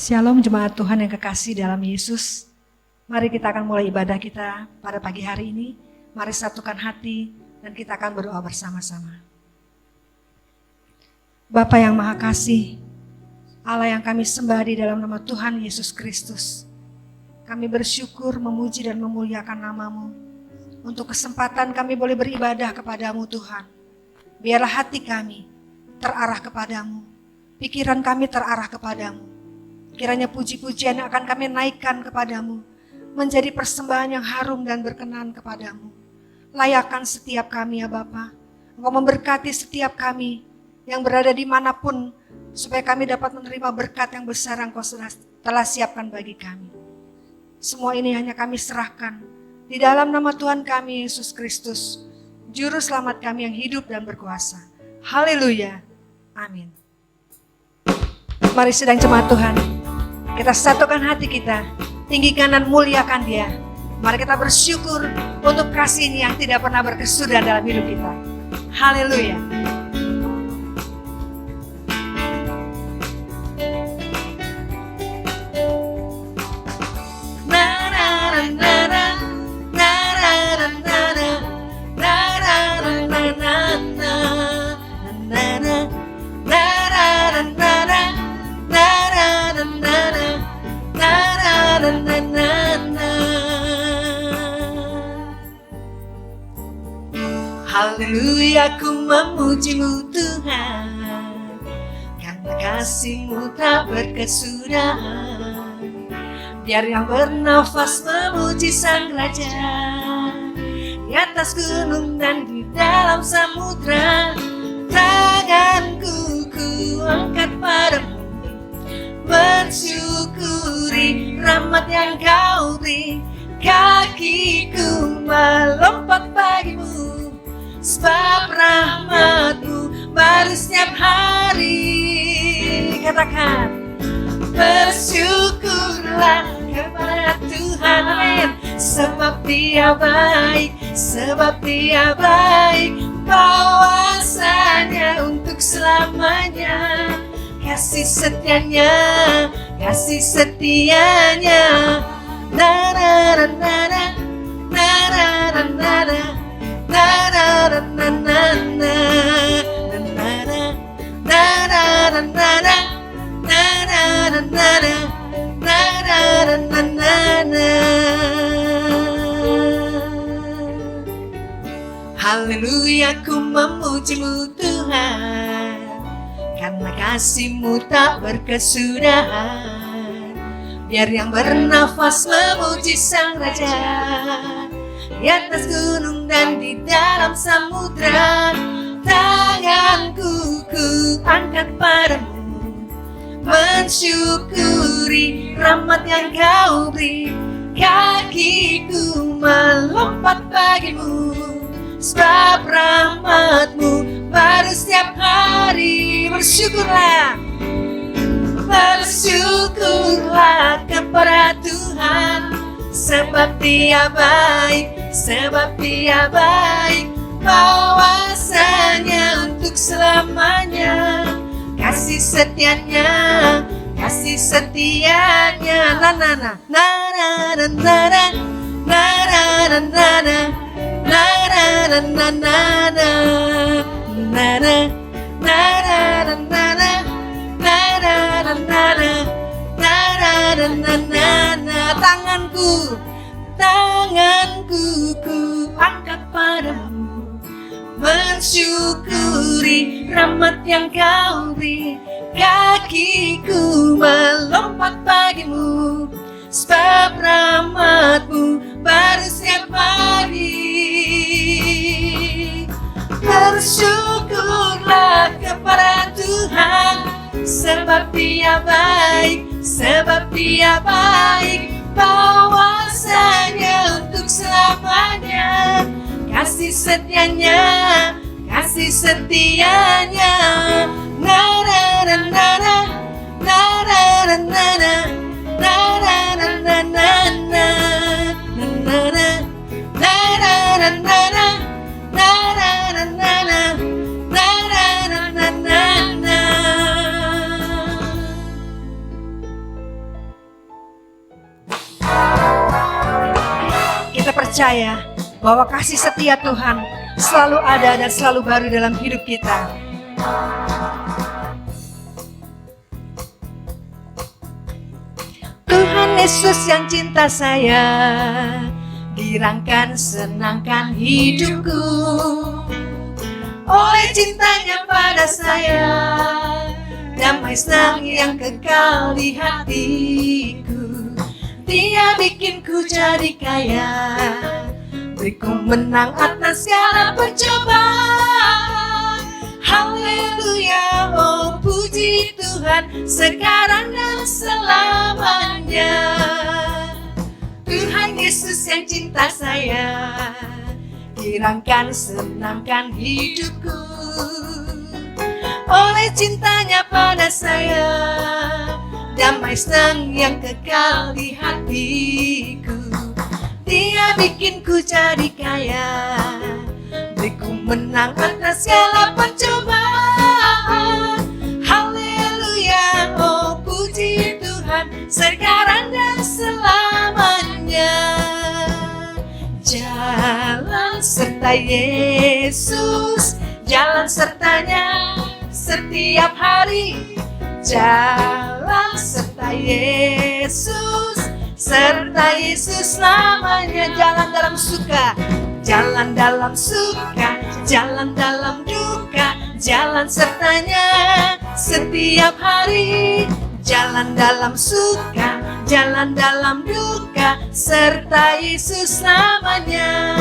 Shalom jemaat Tuhan yang kekasih dalam Yesus. Mari kita akan mulai ibadah kita pada pagi hari ini. Mari satukan hati dan kita akan berdoa bersama-sama. Bapa yang Maha Kasih, Allah yang kami sembah di dalam nama Tuhan Yesus Kristus. Kami bersyukur, memuji dan memuliakan nama-Mu. Untuk kesempatan kami boleh beribadah kepada-Mu Tuhan. Biarlah hati kami terarah kepada-Mu. Pikiran kami terarah kepada-Mu. Kiranya puji-pujian yang akan kami naikkan kepadamu menjadi persembahan yang harum dan berkenan kepadamu. Layakkan setiap kami ya Bapa. Engkau memberkati setiap kami yang berada dimanapun supaya kami dapat menerima berkat yang besar yang Engkau telah siapkan bagi kami. Semua ini hanya kami serahkan di dalam nama Tuhan kami Yesus Kristus, Juru Selamat kami yang hidup dan berkuasa. Haleluya. Amin. Mari sedang jemaat Tuhan, kita satukan hati kita, tinggikan dan muliakan Dia. Mari kita bersyukur untuk kasih-Nya yang tidak pernah berkesudahan dalam hidup kita. Haleluya. Haleluya, ku memuji-Mu Tuhan, karena kasih-Mu tak berkesudahan. Biar yang bernafas memuji Sang Raja, di atas gunung dan di dalam samudra. Tanganku ku angkat padamu, bersyukuri rahmat yang Kau beri. Kakiku melompat bagimu, sebab rahmat-Mu baru setiap hari. Katakan, bersyukurlah kepada Tuhan, amin. Sebab Dia baik, sebab Dia baik. Bahwasanya untuk selamanya, kasih setianya, kasih setianya. Na na na na na na na na na. Na na na na na na na na na na. Haleluya, ku memuji-Mu Tuhan, karena kasih-Mu tak berkesudahan. Biar yang bernafas memuji Sang Raja, di atas gunung dan di dalam samudra. Tanganku ku angkat padamu, mensyukuri rahmat yang Kau beri. Kakiku melompat bagimu, sebab rahmat-Mu baru setiap hari. Bersyukurlah, bersyukurlah kepada Tuhan, sebab Dia baik, sebab Dia baik. Bahwasanya untuk selamanya, kasih setianya, kasih setianya. Na na na na na na na na na na na na na na na. Tanganku, tanganku ku angkat padamu, mensyukuri rahmat yang Kau beri. Kakiku melompat bagimu, sebab rahmat-Mu baru setiap hari. Bersyukurlah kepada Tuhan, sebab Dia baik, sebab Dia baik. Bahwasanya untuk selamanya, kasih setianya, kasih setianya. Na na na na na na na na na na na na na na na na na. percaya bahwa kasih setia Tuhan selalu ada dan selalu baru dalam hidup kita. Tuhan Yesus yang cinta saya, girangkan senangkan hidupku. Oleh cintanya pada saya, damai senang yang kekal di hatiku. Dia bikin ku jadi kaya, beriku menang atas segala pencobaan. Haleluya, oh puji Tuhan, sekarang dan selamanya. Tuhan Yesus yang cinta saya, girangkan senangkan hidupku. Oleh cintanya pada saya, damai senang yang kekal di hatiku. Dia bikin ku jadi kaya, beriku menang atas segala pencobaan. Haleluya, oh puji Tuhan, sekarang dan selamanya. Jalan serta Yesus, jalan sertanya setiap hari. Jalan serta Yesus, serta Yesus namanya. Jalan dalam suka, jalan dalam suka, jalan dalam duka, jalan sertanya setiap hari. Jalan dalam suka, jalan dalam duka, serta Yesus namanya.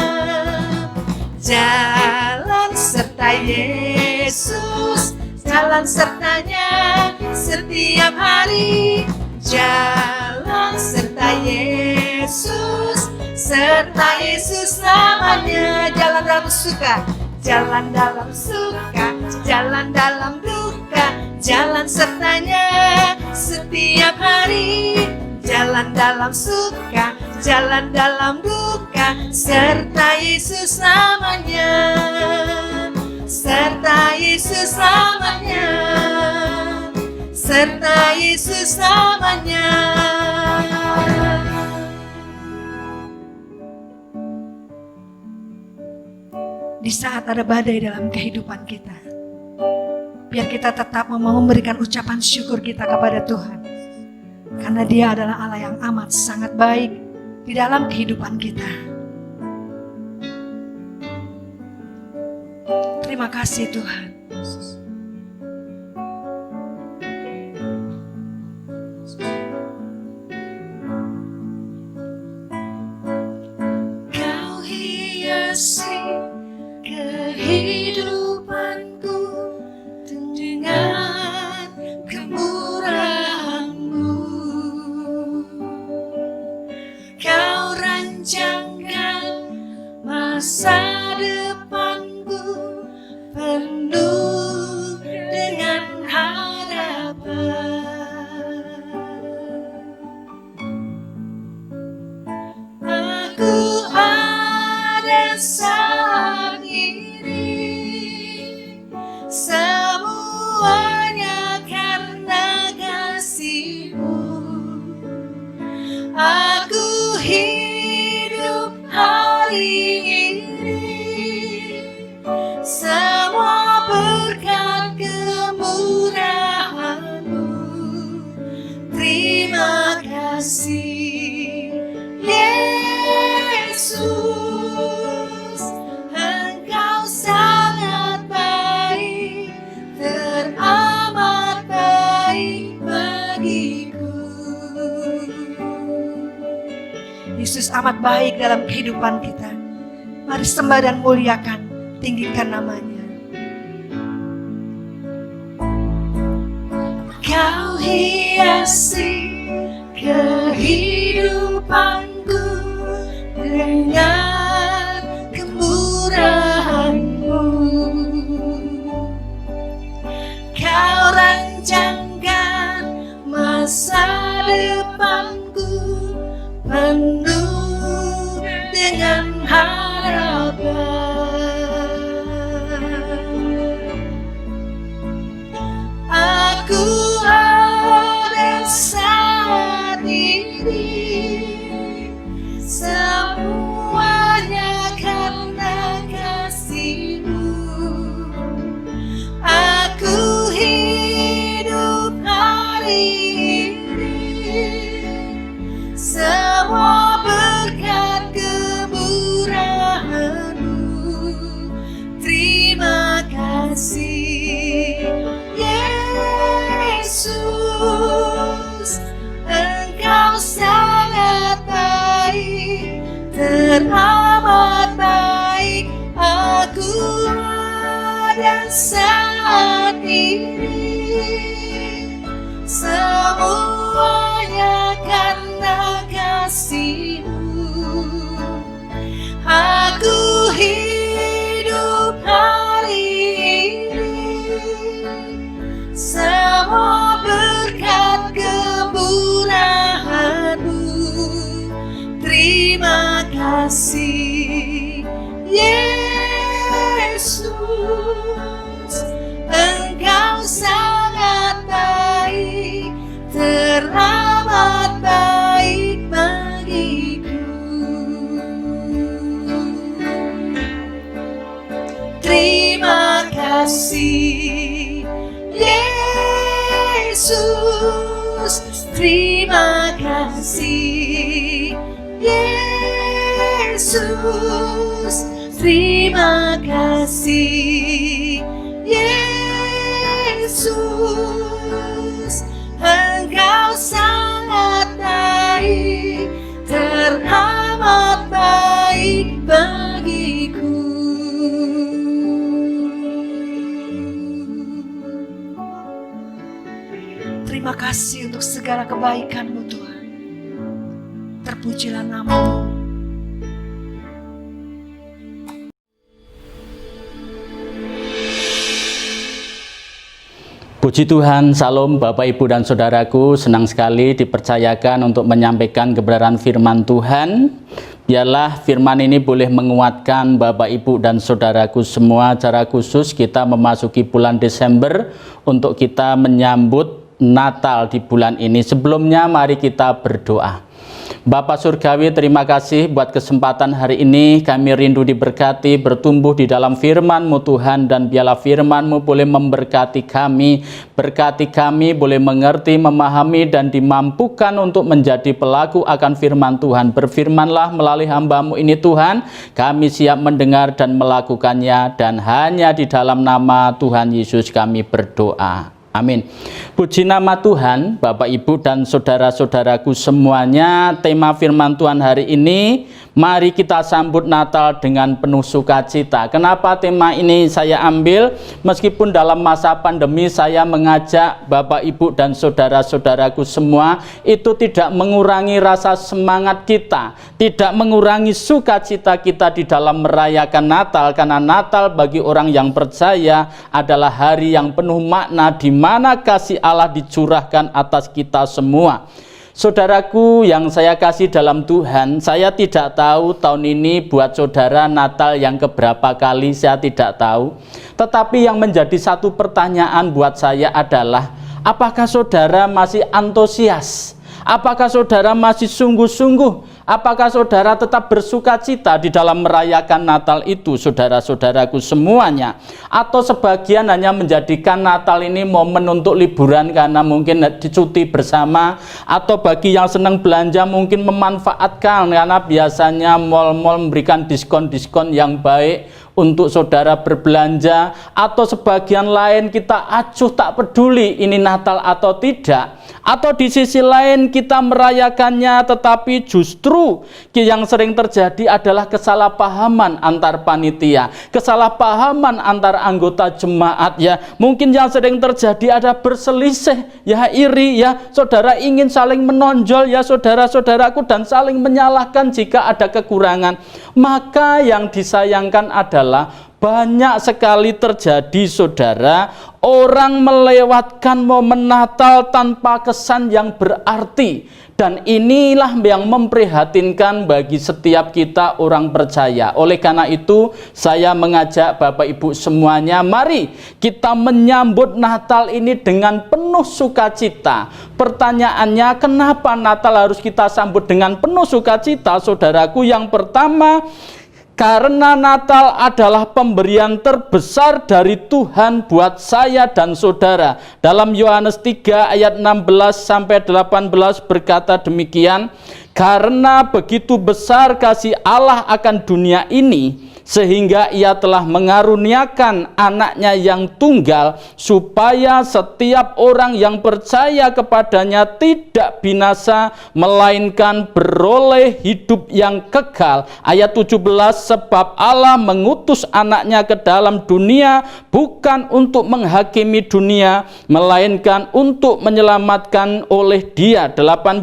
Jalan serta Yesus, jalan sertanya setiap hari. Jalan serta Yesus, serta Yesus namanya. Jalan dalam suka, jalan dalam suka, jalan dalam duka, jalan sertanya setiap hari. Jalan dalam suka, jalan dalam duka, serta Yesus namanya. Serta Yesus namanya, serta Yesus namanya. Di saat ada badai dalam kehidupan kita, biar kita tetap mau memberikan ucapan syukur kita kepada Tuhan, karena Dia adalah Allah yang amat sangat baik di dalam kehidupan kita. Terima kasih Tuhan. Kau hiasi kehidupanku dengan kemurahan-Mu. Kau rancangkan masa depanku penuh dengan harapan. Aku ada saat ini, semuanya karena kasih-Mu. Aku hidup hari ini, semua berkat kemurahan-Mu. Terima kasih Yesus, Engkau sangat baik, teramat baik bagiku. Yesus amat baik dalam kehidupan kita. Mari sembah dan muliakan, tinggikan namanya. Kau hiasi kehidupanku dengan kemurahan-Mu. Kau rancangkan masa depanku penuh dengan harapan. Aku ada saat ini, semua teramat baik aku ada saat ini, semuanya karena kasih-Mu. Aku hidup hari ini, semua berkat kemurahan-Mu. Terima kasih Yesus, Engkau sangat baik, teramat baik bagiku. Terima kasih Yesus, terima kasih Yesus, terima kasih Yesus, Engkau sangat baik, teramat baik bagiku. Terima kasih untuk segala kebaikan-Mu Tuhan. Terpujilah nama-Mu. Puji Tuhan, Salam Bapak Ibu dan Saudaraku, senang sekali dipercayakan untuk menyampaikan kebenaran firman Tuhan. Biarlah firman ini boleh menguatkan Bapak Ibu dan Saudaraku semua. Secara khusus kita memasuki bulan Desember untuk kita menyambut Natal di bulan ini. Sebelumnya mari kita berdoa. Bapa Surgawi, terima kasih buat kesempatan hari ini. Kami rindu diberkati, bertumbuh di dalam firman-Mu Tuhan, dan biarlah firman-Mu boleh memberkati kami. Berkati kami boleh mengerti, memahami, dan dimampukan untuk menjadi pelaku akan firman Tuhan. Berfirmanlah melalui hamba-Mu ini Tuhan, kami siap mendengar dan melakukannya, dan hanya di dalam nama Tuhan Yesus kami berdoa. Amin. Puji nama Tuhan, Bapak Ibu dan saudara-saudaraku semuanya. Tema firman Tuhan hari ini, mari kita sambut Natal dengan penuh sukacita. Kenapa tema ini saya ambil? Meskipun dalam masa pandemi saya mengajak Bapak Ibu dan saudara-saudaraku semua, itu tidak mengurangi rasa semangat kita, tidak mengurangi sukacita kita di dalam merayakan Natal, karena Natal bagi orang yang percaya adalah hari yang penuh makna, di mana kasih Allah dicurahkan atas kita semua. Saudaraku yang saya kasih dalam Tuhan, saya tidak tahu tahun ini buat saudara Natal yang keberapa kali, saya tidak tahu. Tetapi yang menjadi satu pertanyaan buat saya adalah, apakah saudara masih antusias? Apakah saudara masih sungguh-sungguh? Apakah saudara tetap bersuka cita di dalam merayakan Natal itu, saudara-saudaraku semuanya? Atau sebagian hanya menjadikan Natal ini momen untuk liburan karena mungkin cuti bersama, atau bagi yang senang belanja mungkin memanfaatkan karena biasanya mal-mal memberikan diskon-diskon yang baik untuk saudara berbelanja, atau sebagian lain kita acuh tak peduli ini Natal atau tidak, atau di sisi lain kita merayakannya tetapi justru yang sering terjadi adalah kesalahpahaman antar panitia, kesalahpahaman antar anggota jemaat ya. Mungkin yang sering terjadi ada berselisih ya, iri ya, saudara ingin saling menonjol ya saudara-saudaraku, dan saling menyalahkan jika ada kekurangan. Maka yang disayangkan adalah banyak sekali terjadi saudara, orang melewatkan momen Natal tanpa kesan yang berarti. Dan inilah yang memprihatinkan bagi setiap kita orang percaya. Oleh karena itu saya mengajak Bapak Ibu semuanya, mari kita menyambut Natal ini dengan penuh sukacita. Pertanyaannya, kenapa Natal harus kita sambut dengan penuh sukacita, saudaraku? Yang pertama, karena Natal adalah pemberian terbesar dari Tuhan buat saya dan saudara. Dalam Yohanes 3 ayat 16-18 berkata demikian, karena begitu besar kasih Allah akan dunia ini, sehingga ia telah mengaruniakan anaknya yang tunggal, supaya setiap orang yang percaya kepadanya tidak binasa, melainkan beroleh hidup yang kekal. Ayat 17, sebab Allah mengutus anaknya ke dalam dunia bukan untuk menghakimi dunia, melainkan untuk menyelamatkan oleh dia. 18,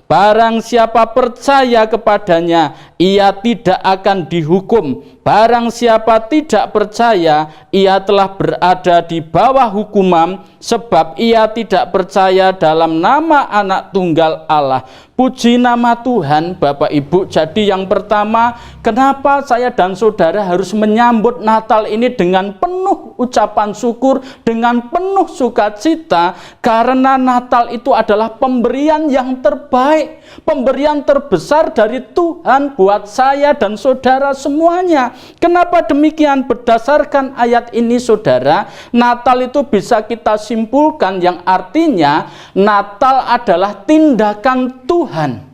barang siapa percaya kepadanya, ia tidak akan dihukum. Barang siapa tidak percaya, ia telah berada di bawah hukuman, sebab ia tidak percaya dalam nama Anak Tunggal Allah. Puji nama Tuhan, Bapak Ibu. Jadi yang pertama, kenapa saya dan saudara harus menyambut Natal ini dengan penuh ucapan syukur, dengan penuh sukacita? Karena Natal itu adalah pemberian yang terbaik, pemberian terbesar dari Tuhan buat saya dan saudara semuanya. Kenapa demikian? Berdasarkan ayat ini, saudara, Natal itu bisa kita simpulkan yang artinya Natal adalah tindakan Tuhan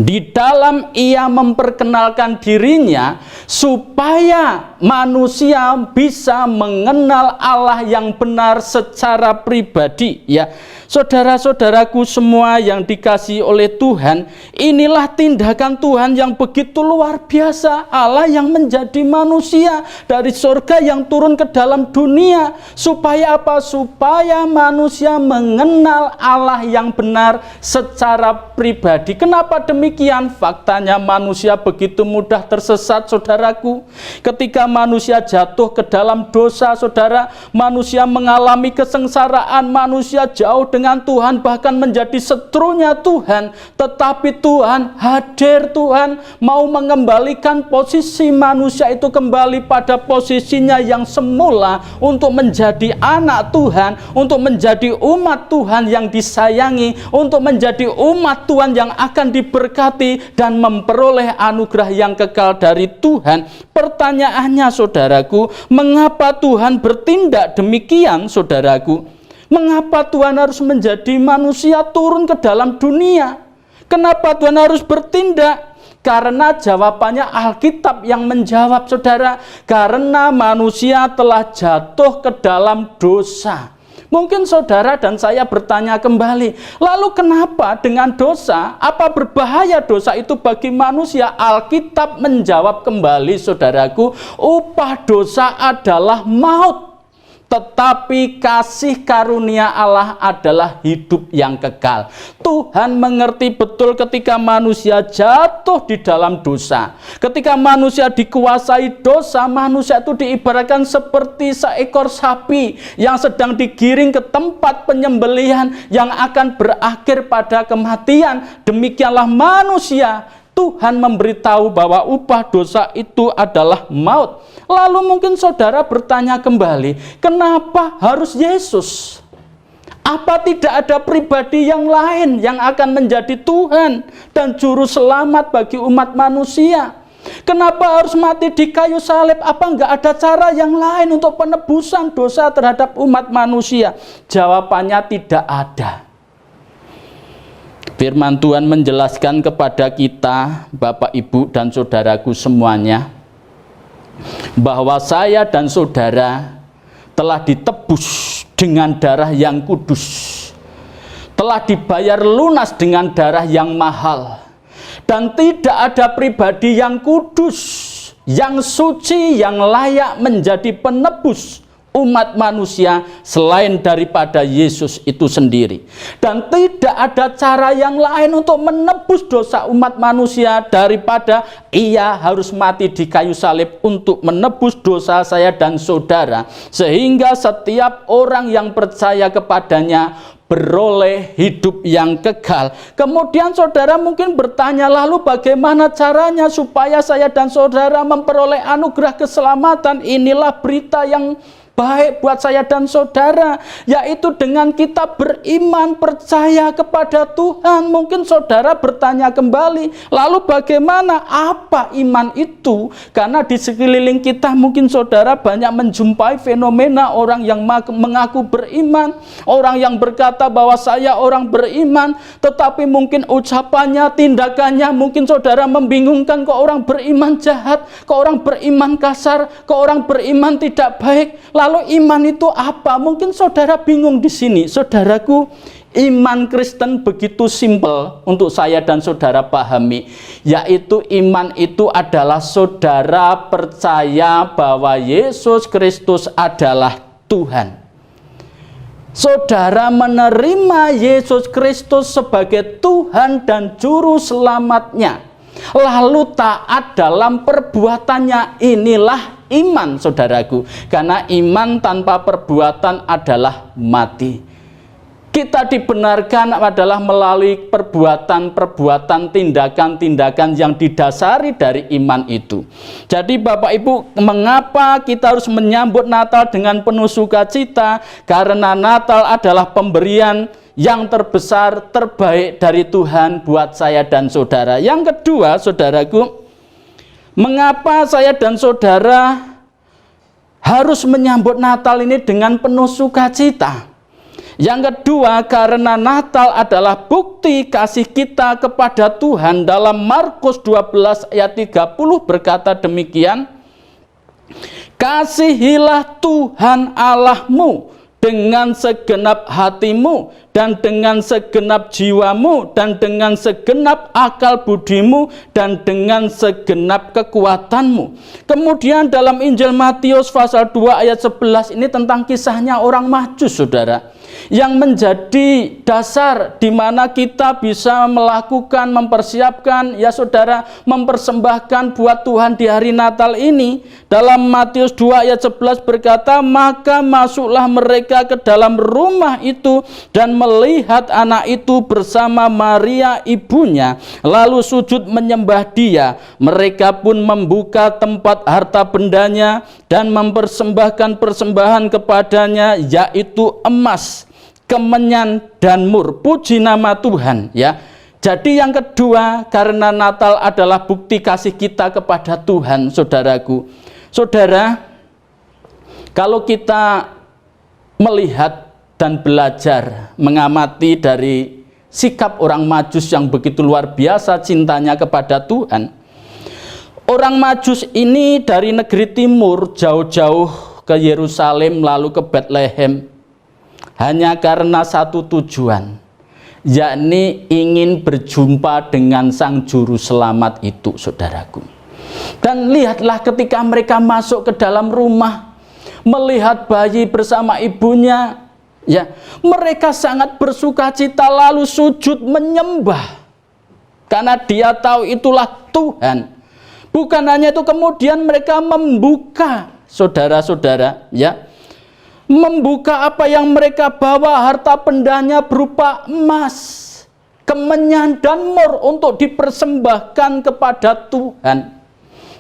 di dalam ia memperkenalkan dirinya supaya manusia bisa mengenal Allah yang benar secara pribadi. Ya, saudara-saudaraku semua yang dikasihi oleh Tuhan, inilah tindakan Tuhan yang begitu luar biasa. Allah yang menjadi manusia dari surga yang turun ke dalam dunia. Supaya apa? Supaya manusia mengenal Allah yang benar secara pribadi. Kenapa demikian? Faktanya manusia begitu mudah tersesat, saudaraku. Ketika manusia jatuh ke dalam dosa, saudara, manusia mengalami kesengsaraan, manusia jauh dengan Tuhan, bahkan menjadi setrunya Tuhan. Tetapi Tuhan hadir, Tuhan mau mengembalikan posisi manusia itu kembali pada posisinya yang semula, untuk menjadi anak Tuhan, untuk menjadi umat Tuhan yang disayangi, untuk menjadi umat Tuhan yang akan diberkati dan memperoleh anugerah yang kekal dari Tuhan. Pertanyaannya, saudaraku, mengapa Tuhan bertindak demikian, saudaraku? Mengapa Tuhan harus menjadi manusia turun ke dalam dunia? Kenapa Tuhan harus bertindak? Karena jawabannya Alkitab yang menjawab, saudara. Karena manusia telah jatuh ke dalam dosa. Mungkin saudara dan saya bertanya kembali, lalu kenapa dengan dosa? Apa berbahaya dosa itu bagi manusia? Alkitab menjawab kembali, saudaraku, upah dosa adalah maut. Tetapi kasih karunia Allah adalah hidup yang kekal. Tuhan mengerti betul ketika manusia jatuh di dalam dosa. Ketika manusia dikuasai dosa, manusia itu diibaratkan seperti seekor sapi yang sedang digiring ke tempat penyembelihan yang akan berakhir pada kematian. Demikianlah manusia. Tuhan memberitahu bahwa upah dosa itu adalah maut. Lalu mungkin saudara bertanya kembali, kenapa harus Yesus? Apa tidak ada pribadi yang lain yang akan menjadi Tuhan dan juru selamat bagi umat manusia? Kenapa harus mati di kayu salib? Apa enggak ada cara yang lain untuk penebusan dosa terhadap umat manusia? Jawabannya tidak ada. Firman Tuhan menjelaskan kepada kita, Bapak, Ibu, dan saudaraku semuanya, bahwa saya dan saudara telah ditebus dengan darah yang kudus, telah dibayar lunas dengan darah yang mahal, dan tidak ada pribadi yang kudus, yang suci, yang layak menjadi penebus umat manusia selain daripada Yesus itu sendiri. Dan tidak ada cara yang lain untuk menebus dosa umat manusia daripada ia harus mati di kayu salib untuk menebus dosa saya dan saudara, sehingga setiap orang yang percaya kepadanya beroleh hidup yang kekal. Kemudian saudara mungkin bertanya, lalu bagaimana caranya supaya saya dan saudara memperoleh anugerah keselamatan? Inilah berita yang baik buat saya dan saudara, yaitu dengan kita beriman, percaya kepada Tuhan. Mungkin saudara bertanya kembali, lalu bagaimana, apa iman itu? Karena di sekeliling kita mungkin saudara banyak menjumpai fenomena orang yang mengaku beriman, orang yang berkata bahwa saya orang beriman, tetapi mungkin ucapannya, tindakannya, mungkin saudara membingungkan. Kok orang beriman jahat, kok orang beriman kasar, kok orang beriman tidak baik. Lalu iman itu apa? Mungkin saudara bingung di sini. Saudaraku, iman Kristen begitu simpel untuk saya dan saudara pahami, yaitu iman itu adalah saudara percaya bahwa Yesus Kristus adalah Tuhan. Saudara menerima Yesus Kristus sebagai Tuhan dan Juru Selamatnya, lalu taat dalam perbuatannya. Inilah iman, saudaraku. Karena iman tanpa perbuatan adalah mati. Kita dibenarkan adalah melalui perbuatan-perbuatan, tindakan-tindakan yang didasari dari iman itu. Jadi Bapak Ibu, mengapa kita harus menyambut Natal dengan penuh sukacita? Karena Natal adalah pemberian yang terbesar, terbaik dari Tuhan buat saya dan saudara. Yang kedua, saudaraku, mengapa saya dan saudara harus menyambut Natal ini dengan penuh sukacita? Yang kedua, karena Natal adalah bukti kasih kita kepada Tuhan. Dalam Markus 12 ayat 30 berkata demikian, kasihilah Tuhan Allahmu dengan segenap hatimu, dan dengan segenap jiwamu, dan dengan segenap akal budimu, dan dengan segenap kekuatanmu. Kemudian dalam Injil Matius pasal 2 ayat 11 ini tentang kisahnya orang Majus, saudara, yang menjadi dasar di mana kita bisa melakukan, mempersiapkan, ya saudara, mempersembahkan buat Tuhan di hari Natal ini. Dalam Matius 2 ayat 11 berkata, maka masuklah mereka ke dalam rumah itu dan melihat anak itu bersama Maria ibunya, lalu sujud menyembah dia. Mereka pun membuka tempat harta bendanya dan mempersembahkan persembahan kepadanya, yaitu emas, kemenyan, dan mur. Puji nama Tuhan, ya. Jadi yang kedua, karena Natal adalah bukti kasih kita kepada Tuhan, saudaraku. Saudara, kalau kita melihat dan belajar mengamati dari sikap orang Majus yang begitu luar biasa cintanya kepada Tuhan. Orang Majus ini dari negeri timur jauh-jauh ke Yerusalem lalu ke Bethlehem hanya karena satu tujuan, yakni ingin berjumpa dengan Sang Juru Selamat itu, saudaraku. Dan lihatlah ketika mereka masuk ke dalam rumah, melihat bayi bersama ibunya, ya, mereka sangat bersuka cita lalu sujud menyembah. Karena dia tahu itulah Tuhan. Bukan hanya itu, kemudian mereka membuka, saudara-saudara, ya, membuka apa yang mereka bawa, harta bendanya berupa emas, kemenyan, dan mur untuk dipersembahkan kepada Tuhan.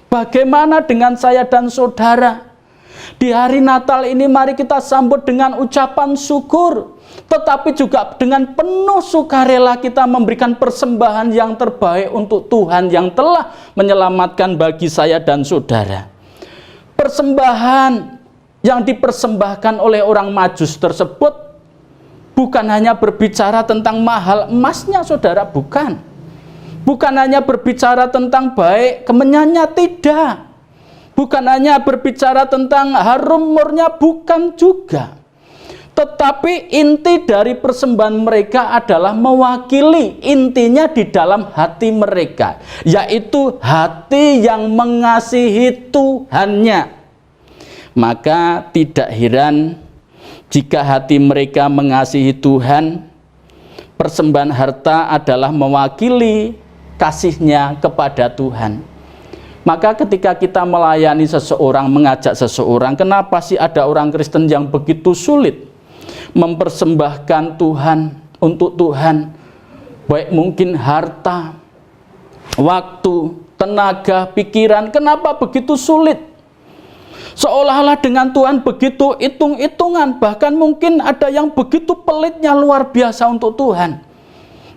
Bagaimana dengan saya dan saudara? Di hari Natal ini mari kita sambut dengan ucapan syukur, tetapi juga dengan penuh sukarela kita memberikan persembahan yang terbaik untuk Tuhan yang telah menyelamatkan bagi saya dan saudara. Persembahan yang dipersembahkan oleh orang Majus tersebut bukan hanya berbicara tentang mahal emasnya, saudara, bukan. Bukan hanya berbicara tentang baik kemenyannya, tidak. Bukan hanya berbicara tentang harum murnya, bukan juga. Tetapi inti dari persembahan mereka adalah mewakili intinya di dalam hati mereka, yaitu hati yang mengasihi Tuhannya. Maka tidak heran jika hati mereka mengasihi Tuhan, persembahan harta adalah mewakili kasihnya kepada Tuhan. Maka ketika kita melayani seseorang, mengajak seseorang, kenapa sih ada orang Kristen yang begitu sulit mempersembahkan Tuhan untuk Tuhan? Baik mungkin harta, waktu, tenaga, pikiran. Kenapa begitu sulit? Seolah-olah dengan Tuhan begitu hitung-hitungan, bahkan mungkin ada yang begitu pelitnya luar biasa untuk Tuhan.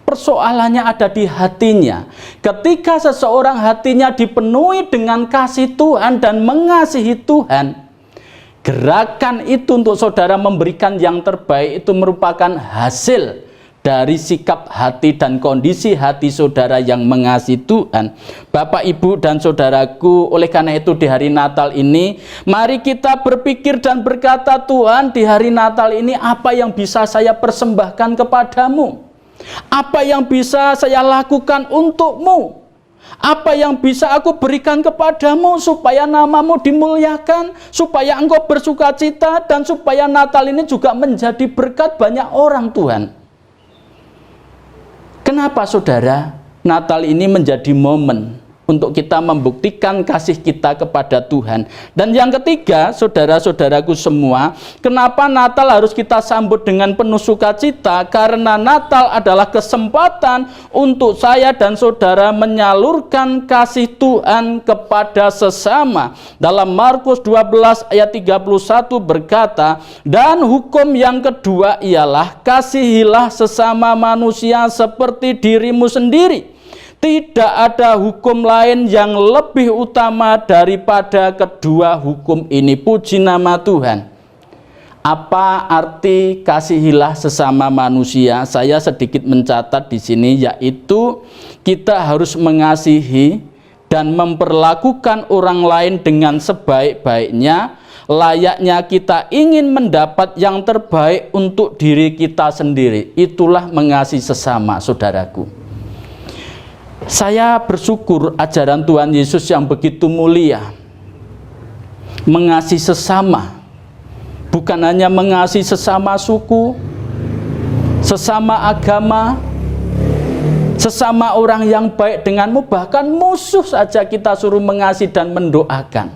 Persoalannya ada di hatinya. Ketika seseorang hatinya dipenuhi dengan kasih Tuhan dan mengasihi Tuhan, gerakan itu untuk saudara memberikan yang terbaik itu merupakan hasil dari sikap hati dan kondisi hati saudara yang mengasihi Tuhan. Bapak, Ibu, dan saudaraku, oleh karena itu di hari Natal ini, mari kita berpikir dan berkata, Tuhan, di hari Natal ini apa yang bisa saya persembahkan kepadamu? Apa yang bisa saya lakukan untukmu? Apa yang bisa aku berikan kepadamu supaya namamu dimuliakan, supaya engkau bersuka cita, dan supaya Natal ini juga menjadi berkat banyak orang, Tuhan. Kenapa saudara? Natal ini menjadi momen untuk kita membuktikan kasih kita kepada Tuhan. Dan yang ketiga, saudara-saudaraku semua, kenapa Natal harus kita sambut dengan penuh sukacita? Karena Natal adalah kesempatan untuk saya dan saudara menyalurkan kasih Tuhan kepada sesama. Dalam Markus 12 ayat 31 berkata, dan hukum yang kedua ialah kasihilah sesama manusia seperti dirimu sendiri. Tidak ada hukum lain yang lebih utama daripada kedua hukum ini. Puji nama Tuhan. Apa arti kasihilah sesama manusia? Saya sedikit mencatat di sini, yaitu kita harus mengasihi dan memperlakukan orang lain dengan sebaik-baiknya, layaknya kita ingin mendapat yang terbaik untuk diri kita sendiri. Itulah mengasihi sesama, saudaraku. Saya bersyukur ajaran Tuhan Yesus yang begitu mulia, mengasihi sesama, bukan hanya mengasihi sesama suku, sesama agama, sesama orang yang baik denganmu, bahkan musuh saja kita suruh mengasihi dan mendoakan.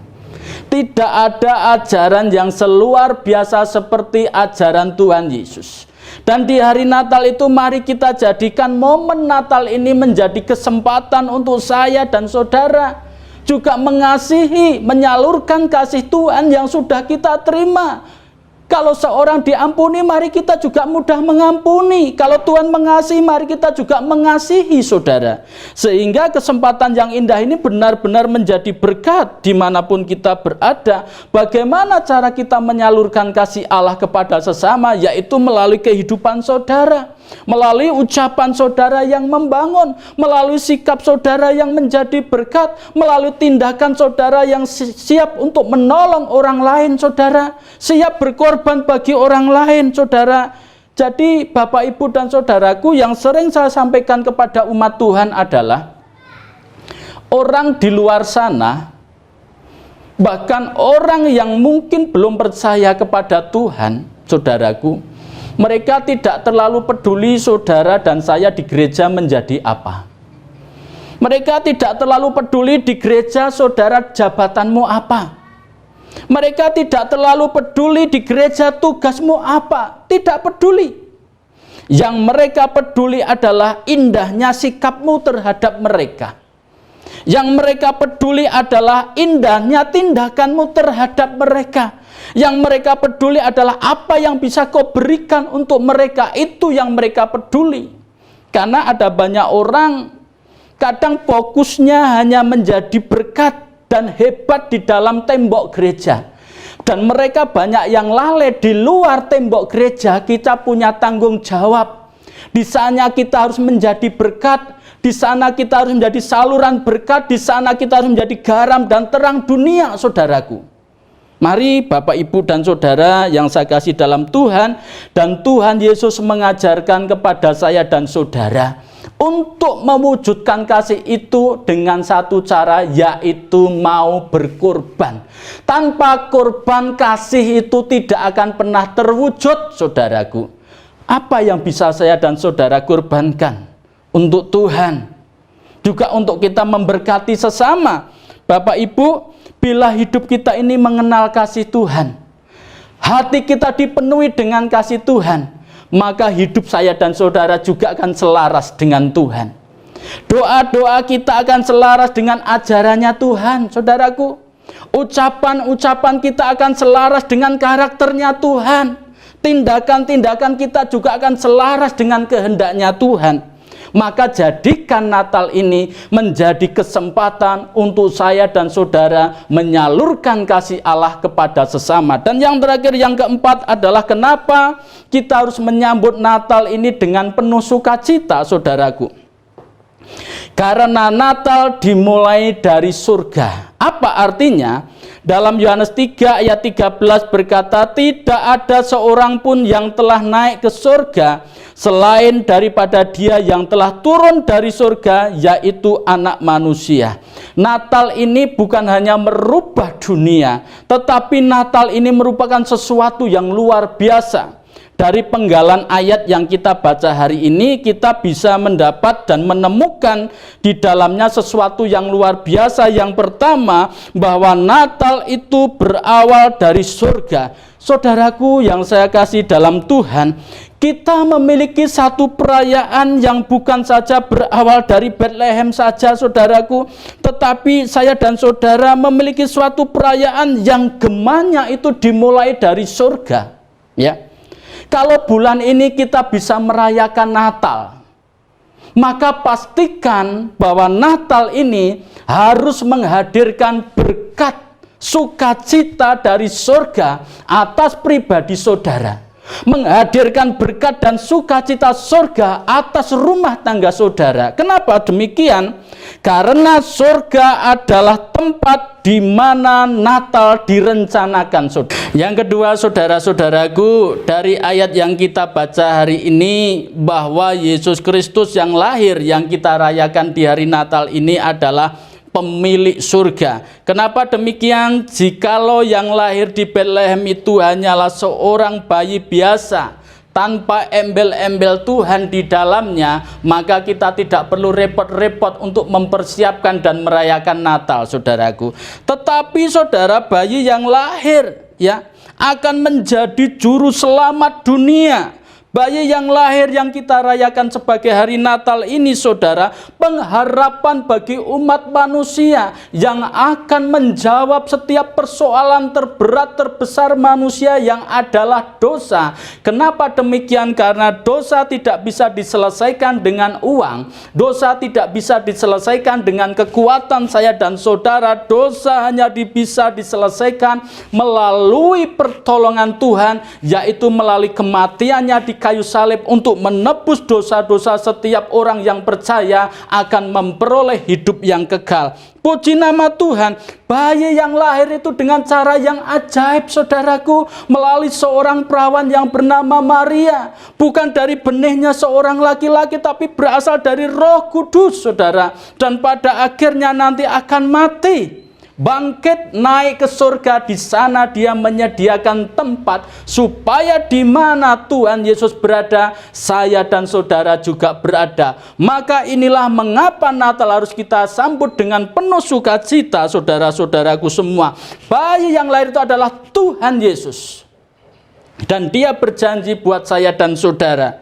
Tidak ada ajaran yang seluar biasa seperti ajaran Tuhan Yesus. Dan di hari Natal itu mari kita jadikan momen Natal ini menjadi kesempatan untuk saya dan saudara juga mengasihi, menyalurkan kasih Tuhan yang sudah kita terima. Kalau seorang diampuni, mari kita juga mudah mengampuni. Kalau Tuhan mengasihi, mari kita juga mengasihi, saudara. Sehingga kesempatan yang indah ini benar-benar menjadi berkat dimanapun kita berada. Bagaimana cara kita menyalurkan kasih Allah kepada sesama? Yaitu melalui kehidupan saudara, melalui ucapan saudara yang membangun, melalui sikap saudara yang menjadi berkat, melalui tindakan saudara yang siap untuk menolong orang lain, saudara, siap berkorban bagi orang lain, saudara. Jadi Bapak, Ibu, dan saudaraku, yang sering saya sampaikan kepada umat Tuhan adalah orang di luar sana, bahkan orang yang mungkin belum percaya kepada Tuhan, saudaraku, mereka tidak terlalu peduli saudara dan saya di gereja menjadi apa. Mereka tidak terlalu peduli di gereja saudara jabatanmu apa. Mereka tidak terlalu peduli di gereja tugasmu apa. Tidak peduli. Yang mereka peduli adalah indahnya sikapmu terhadap mereka. Yang mereka peduli adalah indahnya tindakanmu terhadap mereka. Yang mereka peduli adalah apa yang bisa kau berikan untuk mereka. Itu yang mereka peduli. Karena ada banyak orang kadang fokusnya hanya menjadi berkat dan hebat di dalam tembok gereja. Dan mereka banyak yang lalai di luar tembok gereja. Kita punya tanggung jawab. Di sana kita harus menjadi berkat. Di sana kita harus menjadi saluran berkat. Di sana kita harus menjadi garam dan terang dunia, saudaraku. Mari Bapak, Ibu, dan saudara yang saya kasih dalam Tuhan, dan Tuhan Yesus mengajarkan kepada saya dan saudara untuk mewujudkan kasih itu dengan satu cara, yaitu mau berkorban. Tanpa korban, kasih itu tidak akan pernah terwujud, saudaraku. Apa yang bisa saya dan saudara korbankan untuk Tuhan, juga untuk kita memberkati sesama? Bapak, Ibu, bila hidup kita ini mengenal kasih Tuhan, hati kita dipenuhi dengan kasih Tuhan, maka hidup saya dan saudara juga akan selaras dengan Tuhan. Doa-doa kita akan selaras dengan ajarannya Tuhan, saudaraku. Ucapan-ucapan kita akan selaras dengan karakternya Tuhan. Tindakan-tindakan kita juga akan selaras dengan kehendaknya Tuhan. Maka jadikan Natal ini menjadi kesempatan untuk saya dan saudara menyalurkan kasih Allah kepada sesama. Dan yang terakhir, yang keempat adalah kenapa kita harus menyambut Natal ini dengan penuh sukacita, saudaraku. Karena Natal dimulai dari surga. Apa artinya? Dalam Yohanes 3 ayat 13 berkata, tidak ada seorang pun yang telah naik ke surga selain daripada Dia yang telah turun dari surga, yaitu Anak Manusia. Natal ini bukan hanya merubah dunia, tetapi Natal ini merupakan sesuatu yang luar biasa. Dari penggalan ayat yang kita baca hari ini, kita bisa mendapat dan menemukan di dalamnya sesuatu yang luar biasa. Yang pertama, bahwa Natal itu berawal dari surga. Saudaraku yang saya kasih dalam Tuhan, kita memiliki satu perayaan yang bukan saja berawal dari Bethlehem saja, saudaraku, tetapi saya dan saudara memiliki suatu perayaan yang gemanya itu dimulai dari surga. Ya. Kalau bulan ini kita bisa merayakan Natal, maka pastikan bahwa Natal ini harus menghadirkan berkat sukacita dari surga atas pribadi saudara. Menghadirkan berkat dan sukacita surga atas rumah tangga saudara. Kenapa demikian? Karena surga adalah tempat di mana Natal direncanakan, saudara. Yang kedua, saudara-saudaraku, dari ayat yang kita baca hari ini, bahwa Yesus Kristus yang lahir yang kita rayakan di hari Natal ini adalah pemilik surga. Kenapa demikian? Jikalau yang lahir di Bethlehem itu hanyalah seorang bayi biasa, tanpa embel-embel Tuhan di dalamnya, maka kita tidak perlu repot-repot untuk mempersiapkan dan merayakan Natal, saudaraku. Tetapi saudara, bayi yang lahir ya akan menjadi juru selamat dunia. Bayi yang lahir yang kita rayakan sebagai hari Natal ini, saudara, pengharapan bagi umat manusia yang akan menjawab setiap persoalan terberat terbesar manusia yang adalah dosa. Kenapa demikian? Karena dosa tidak bisa diselesaikan dengan uang. Dosa tidak bisa diselesaikan dengan kekuatan saya dan saudara. Dosa hanya bisa diselesaikan melalui pertolongan Tuhan, yaitu melalui kematiannya di kayu salib untuk menebus dosa-dosa setiap orang yang percaya akan memperoleh hidup yang kekal. Puji nama Tuhan, bayi yang lahir itu dengan cara yang ajaib, saudaraku, melalui seorang perawan yang bernama Maria. Bukan dari benihnya seorang laki-laki, tapi berasal dari Roh Kudus, saudara. Dan pada akhirnya nanti akan mati, bangkit naik ke surga. Di sana Dia menyediakan tempat supaya di mana Tuhan Yesus berada, saya dan saudara juga berada. Maka inilah mengapa Natal harus kita sambut dengan penuh sukacita, saudara-saudaraku semua. Bayi yang lahir itu adalah Tuhan Yesus, dan Dia berjanji buat saya dan saudara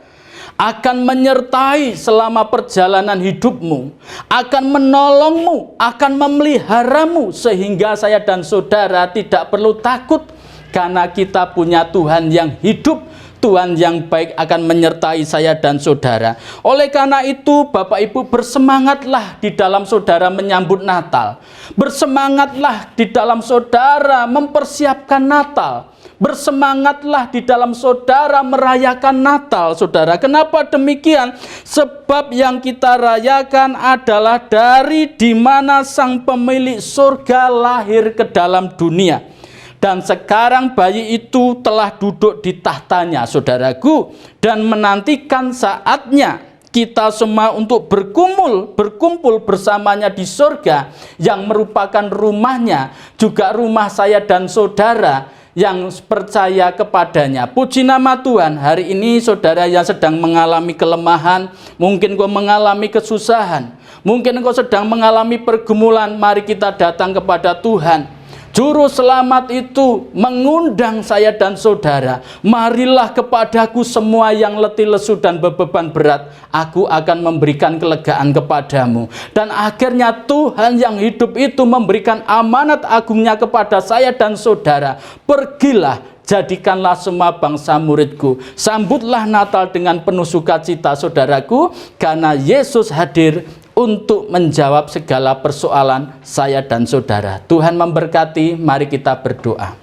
akan menyertai selama perjalanan hidupmu, akan menolongmu, akan memeliharamu, sehingga saya dan saudara tidak perlu takut, karena kita punya Tuhan yang hidup, Tuhan yang baik akan menyertai saya dan saudara. Oleh karena itu, Bapak Ibu, bersemangatlah di dalam saudara menyambut Natal. Bersemangatlah di dalam saudara mempersiapkan Natal. Bersemangatlah di dalam saudara merayakan Natal, saudara. Kenapa demikian? Sebab yang kita rayakan adalah dari di mana sang pemilik surga lahir ke dalam dunia. Dan sekarang bayi itu telah duduk di tahtanya, saudaraku, dan menantikan saatnya kita semua untuk berkumpul bersamanya di surga, yang merupakan rumahnya, juga rumah saya dan saudara yang percaya kepadanya. Puji nama Tuhan. Hari ini saudara yang sedang mengalami kelemahan, mungkin kau mengalami kesusahan, mungkin kau sedang mengalami pergumulan, mari kita datang kepada Tuhan. Juru selamat itu mengundang saya dan saudara, marilah kepadaku semua yang letih lesu dan bebeban berat, aku akan memberikan kelegaan kepadamu. Dan akhirnya Tuhan yang hidup itu memberikan amanat agungnya kepada saya dan saudara, pergilah, jadikanlah semua bangsa muridku. Sambutlah Natal dengan penuh sukacita saudaraku, karena Yesus hadir untuk menjawab segala persoalan saya dan saudara. Tuhan memberkati, mari kita berdoa.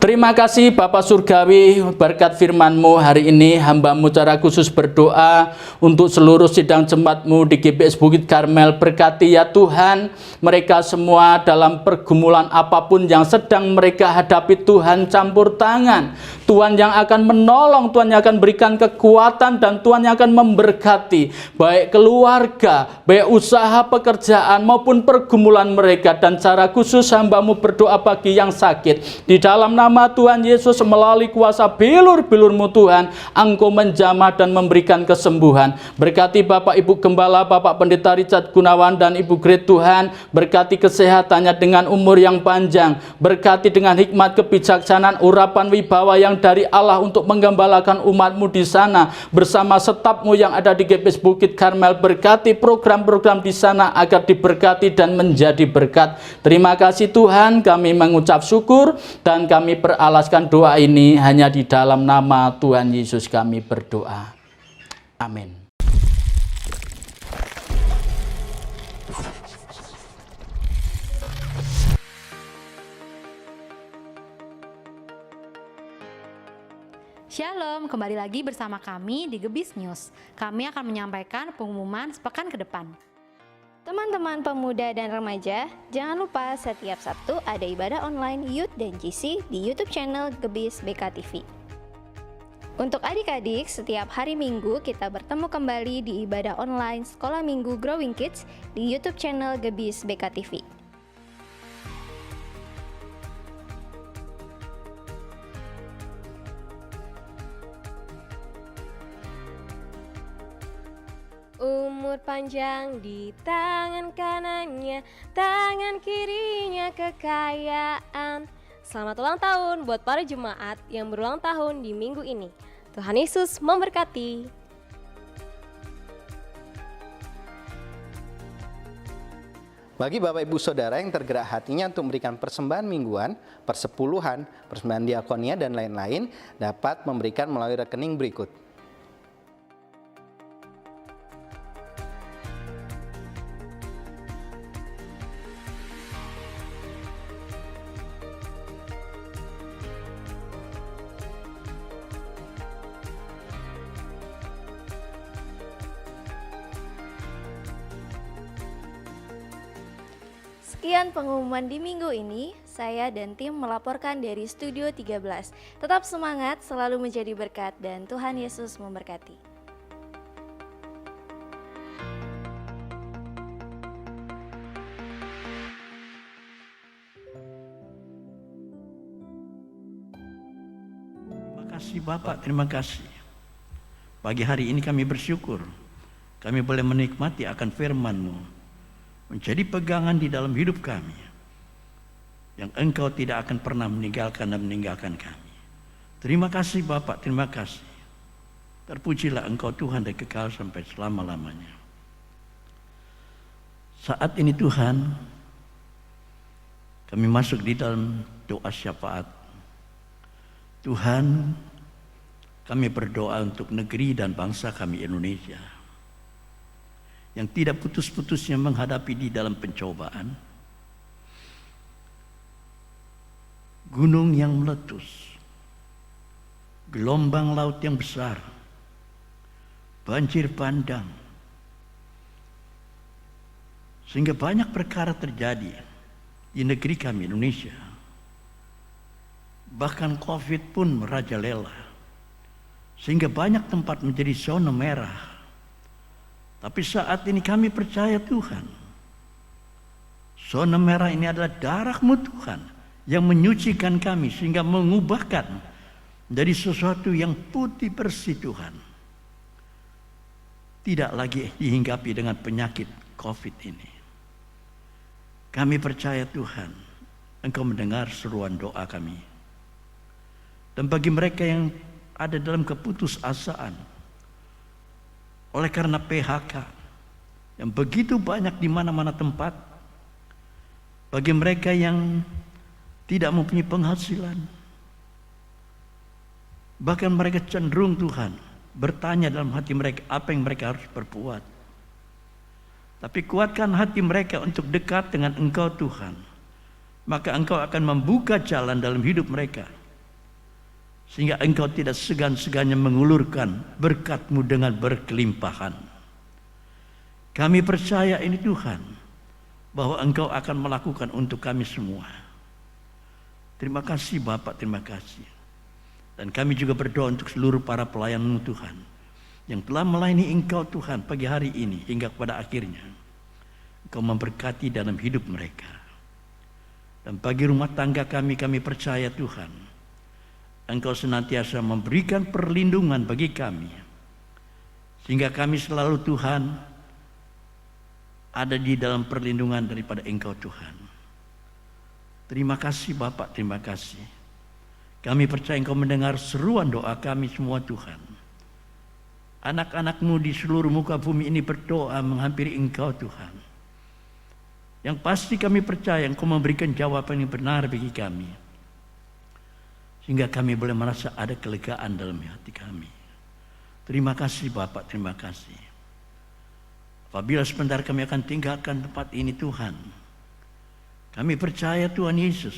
Terima kasih Bapa Surgawi, berkat firman-Mu hari ini hamba-Mu secara khusus berdoa untuk seluruh sidang jemaat-Mu di GBS Bukit Karmel. Berkati ya Tuhan, mereka semua dalam pergumulan apapun yang sedang mereka hadapi, Tuhan campur tangan. Tuhan yang akan menolong, Tuhan yang akan berikan kekuatan, dan Tuhan yang akan memberkati baik keluarga, baik usaha pekerjaan maupun pergumulan mereka. Dan secara khusus hamba-Mu berdoa bagi yang sakit, di dalam nama Tuhan Yesus, melalui kuasa bilur-bilur-Mu Tuhan, Engkau menjamah dan memberikan kesembuhan. Berkati Bapak Ibu Gembala, Bapak Pendeta Richard Gunawan dan Ibu Gret Tuhan, berkati kesehatannya dengan umur yang panjang, berkati dengan hikmat kebijaksanaan urapan wibawa yang dari Allah untuk menggembalakan umat-Mu di sana bersama staf-Mu yang ada di GBS Bukit Karmel. Berkati program-program di sana agar diberkati dan menjadi berkat. Terima kasih Tuhan, kami mengucap syukur dan kami beralaskan doa ini hanya di dalam nama Tuhan Yesus kami berdoa. Amin. Shalom, kembali lagi bersama kami di Gebis News. Kami akan menyampaikan pengumuman sepekan ke depan. Teman-teman pemuda dan remaja, jangan lupa setiap Sabtu ada ibadah online Youth dan GC di YouTube channel Gebis BKTV. Untuk adik-adik, setiap hari Minggu kita bertemu kembali di ibadah online Sekolah Minggu Growing Kids di YouTube channel Gebis BKTV. Umur panjang di tangan kanannya, tangan kirinya kekayaan. Selamat ulang tahun buat para jemaat yang berulang tahun di minggu ini. Tuhan Yesus memberkati. Bagi Bapak Ibu Saudara yang tergerak hatinya untuk memberikan persembahan mingguan, persepuluhan, persembahan diakonia dan lain-lain, dapat memberikan melalui rekening berikut. Sekian pengumuman di minggu ini, saya dan tim melaporkan dari Studio 13. Tetap semangat, selalu menjadi berkat, dan Tuhan Yesus memberkati. Terima kasih Bapak, terima kasih. Pagi hari ini kami bersyukur, kami boleh menikmati akan firman-Mu, menjadi pegangan di dalam hidup kami, yang Engkau tidak akan pernah meninggalkan dan meninggalkan kami. Terima kasih Bapak, terima kasih. Terpujilah Engkau Tuhan dan kekal sampai selama-lamanya. Saat ini Tuhan, kami masuk di dalam doa syafaat. Tuhan, kami berdoa untuk negeri dan bangsa kami Indonesia, yang tidak putus-putusnya menghadapi di dalam pencobaan, gunung yang meletus, gelombang laut yang besar, banjir bandang, sehingga banyak perkara terjadi di negeri kami Indonesia. Bahkan COVID pun merajalela, sehingga banyak tempat menjadi zona merah. Tapi saat ini kami percaya Tuhan, zona merah ini adalah darah-Mu Tuhan yang menyucikan kami sehingga mengubahkan dari sesuatu yang putih bersih Tuhan. Tidak lagi dihinggapi dengan penyakit COVID ini. Kami percaya Tuhan, Engkau mendengar seruan doa kami. Dan bagi mereka yang ada dalam keputusasaan oleh karena PHK yang begitu banyak di mana-mana tempat, bagi mereka yang tidak mempunyai penghasilan, bahkan mereka cenderung Tuhan bertanya dalam hati mereka apa yang mereka harus berbuat. Tapi kuatkan hati mereka untuk dekat dengan Engkau Tuhan, maka Engkau akan membuka jalan dalam hidup mereka, sehingga Engkau tidak segan-segannya mengulurkan berkat-Mu dengan berkelimpahan. Kami percaya ini Tuhan, bahwa Engkau akan melakukan untuk kami semua. Terima kasih Bapak, terima kasih. Dan kami juga berdoa untuk seluruh para pelayan-Mu Tuhan, yang telah melayani Engkau Tuhan pagi hari ini hingga pada akhirnya. Engkau memberkati dalam hidup mereka. Dan bagi rumah tangga kami percaya Tuhan, Engkau senantiasa memberikan perlindungan bagi kami, sehingga kami selalu Tuhan ada di dalam perlindungan daripada Engkau Tuhan. Terima kasih Bapak, terima kasih. Kami percaya Engkau mendengar seruan doa kami semua Tuhan. Anak-anak-Mu di seluruh muka bumi ini berdoa menghampiri Engkau Tuhan. Yang pasti kami percaya Engkau memberikan jawaban yang benar bagi kami, sehingga kami boleh merasa ada kelegaan dalam hati kami. Terima kasih Bapak, terima kasih. Apabila sebentar kami akan tinggalkan tempat ini Tuhan, kami percaya Tuhan Yesus,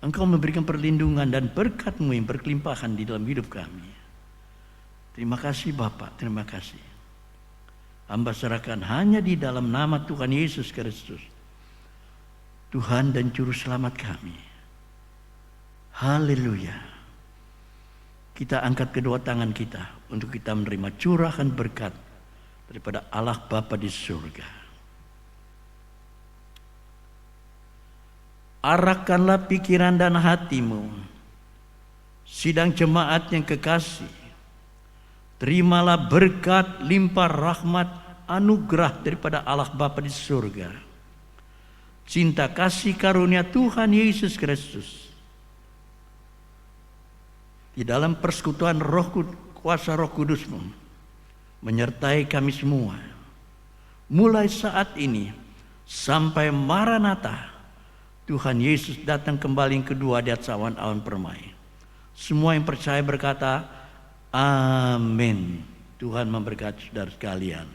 Engkau memberikan perlindungan dan berkat-Mu yang berkelimpahan di dalam hidup kami. Terima kasih Bapak, terima kasih. Hamba serahkan hanya di dalam nama Tuhan Yesus Kristus, Tuhan dan Juru Selamat kami. Haleluya. Kita angkat kedua tangan kita untuk kita menerima curahan berkat daripada Allah Bapa di surga. Arahkanlah pikiran dan hatimu, sidang jemaat yang kekasih. Terimalah berkat limpah rahmat anugerah daripada Allah Bapa di surga. Cinta kasih karunia Tuhan Yesus Kristus di dalam persekutuan kuasa Roh Kudus-Mu menyertai kami semua, mulai saat ini sampai Maranatha, Tuhan Yesus datang kembali yang kedua di atas awan-awan permai. Semua yang percaya berkata, amin. Tuhan memberkati saudara sekalian.